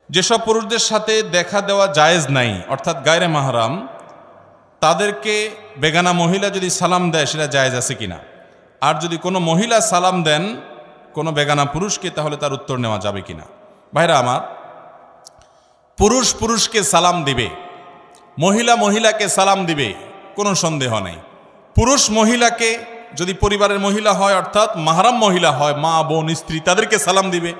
যেসব পুরুষদের সাথে দেখা দেওয়া জায়েজ নাই, অর্থাৎ গায়রে মাহরাম, তাদেরকে বেগানা মহিলা যদি সালাম দেয় সেটা জায়েজ আছে কিনা, আর যদি কোনো মহিলা সালাম দেন কোনো বেগানা পুরুষকে, তাহলে তার উত্তর নেওয়া যাবে কিনা। ভাইরা আমার, পুরুষ পুরুষকে সালাম দিবে, মহিলা মহিলাকে সালাম দিবে, কোনো সন্দেহ নেই। পুরুষ মহিলাকে, যদি পরিবারের মহিলা হয় অর্থাৎ মাহরাম মহিলা হয়, মা বোন স্ত্রী, তাদেরকে সালাম দিবে।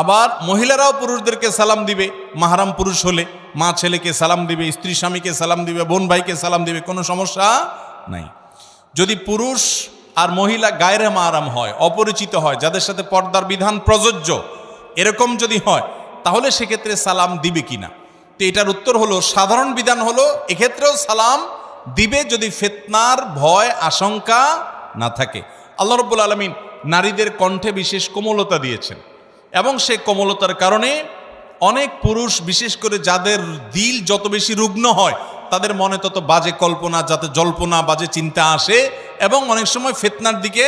আবার মহিলারাও পুরুষদেরকে সালাম দিবে, মাহরাম পুরুষ হলে মা ছেলেকে সালাম দিবে, স্ত্রী স্বামীকে সালাম দিবে, বোন ভাইকে সালাম দিবে, কোনো সমস্যা নাই। যদি পুরুষ আর মহিলা গায়রে মাহরাম হয়, অপরিচিত হয়, যাদের সাথে পর্দার বিধান প্রযোজ্য, এরকম যদি হয়, তাহলে সেক্ষেত্রে সালাম দিবে কিনা। তো এটার উত্তর হলো, সাধারণ বিধান হলো এক্ষেত্রেও সালাম দিবে যদি ফিতনার ভয় আশঙ্কা না থাকে। আল্লাহ রাব্বুল আলামিন নারীদের কণ্ঠে বিশেষ কোমলতা দিয়েছেন, এবং সেই কোমলতার কারণে অনেক পুরুষ, বিশেষ করে যাদের দিল যত বেশি রুগ্ন হয়, তাদের মনে তত বাজে কল্পনা, যাতে জল্পনা, বাজে চিন্তা আসে, এবং অনেক সময় ফিতনার দিকে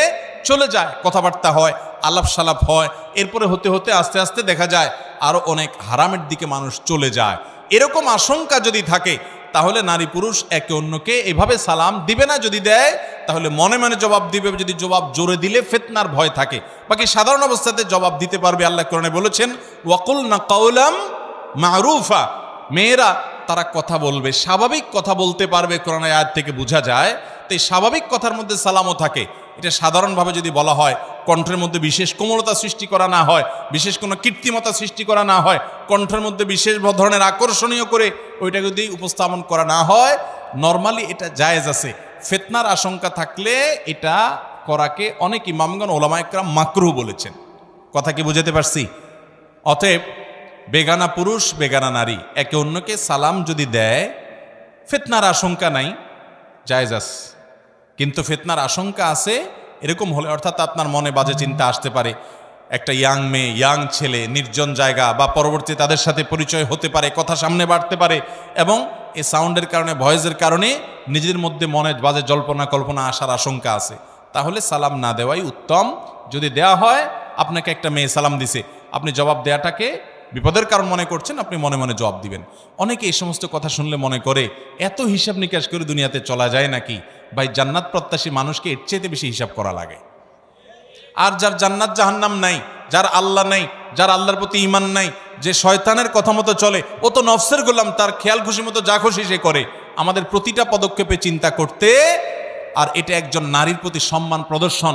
চলে যায়, কথাবার্তা হয়, আলাপ সালাপ হয়, এরপরে হতে হতে আস্তে আস্তে দেখা যায় আরও অনেক হারামের দিকে মানুষ চলে যায়। এরকম আশঙ্কা যদি থাকে, তাহলে নারী পুরুষ একে অন্যকে এভাবে সালাম দিবে না। যদি দেয় তাহলে মনে মনে জবাব দিবে, যদি জবাব জোরে দিলে ফিতনার ভয় থাকে। বাকি সাধারণ অবস্থাতে জবাব দিতে পারবে। আল্লাহ কোরআনে বলেছেন, ওয়াকুলনা কাওলাম মারুফা, মেয়েরা তারা কথা বলবে, স্বাভাবিক কথা বলতে পারবে, কোরআনের আয়াত থেকে বোঝা যায়। তো এই স্বাভাবিক কথার মধ্যে সালামও থাকে। এটা সাধারণভাবে যদি বলা হয়, কণ্ঠের মধ্যে বিশেষ কোমলতা সৃষ্টি করা না হয়, বিশেষ কোনো কৃত্রিমতা সৃষ্টি করা না হয়, কণ্ঠের মধ্যে বিশেষ ধরনের আকর্ষণীয় করে ওইটা যদি উপস্থাপন করা না হয়, নর্মালি এটা জায়েজ আছে। ফিতনার আশঙ্কা থাকলে এটা করাকে অনেক ইমামগণ, ওলামা ইকরাম মাকরুহ বলেছেন। কথা কি বুঝাতে পারছি? অতএব বেগানা পুরুষ বেগানা নারী একে অন্যকে সালাম যদি দেয়, ফিতনার আশঙ্কা নাই, জায়েজ আছে। কিন্তু ফিতনার আশঙ্কা আছে এরকম হলে, অর্থাৎ আপনার মনে বাজে চিন্তা আসতে পারে, একটা ইয়াং মেয়ে, ইয়াং ছেলে, নির্জন জায়গা, বা পরবর্তী তাদের সাথে পরিচয় হতে পারে, কথা সামনে বাড়তে পারে, এবং এই সাউন্ডের কারণে, ভয়েসের কারণে নিজেদের মধ্যে মনে বাজে জল্পনা কল্পনা আসার আশঙ্কা আছে, তাহলে সালাম না দেওয়াই উত্তম। যদি দেয়া হয়, আপনাকে একটা মেয়ে সালাম দিছে, আপনি জবাব দেয়াটাকে বিপদের কারণ মনে করছেন, আপনি মনে মনে জবাব দিবেন। অনেকে এই সমস্ত কথা শুনলে মনে করে, এত হিসাব নিকাশ করে দুনিয়াতে চলা যায় নাকি? ভাই, জান্নাত প্রত্যাশী মানুষকে এর চাইতে বেশি হিসাব করা লাগে। আর যার জান্নাত জাহান্নাম নাই, যার আল্লাহ নাই, যার আল্লাহর প্রতি ঈমান নাই, যে শয়তানের কথা মতো চলে, ও তো নফসের গোলাম, তার খেয়াল খুশি মতো যা খুশি সে করে। আমাদের প্রতিটা পদক্ষেপে চিন্তা করতে, আর এটা একজন নারীর প্রতি সম্মান প্রদর্শন।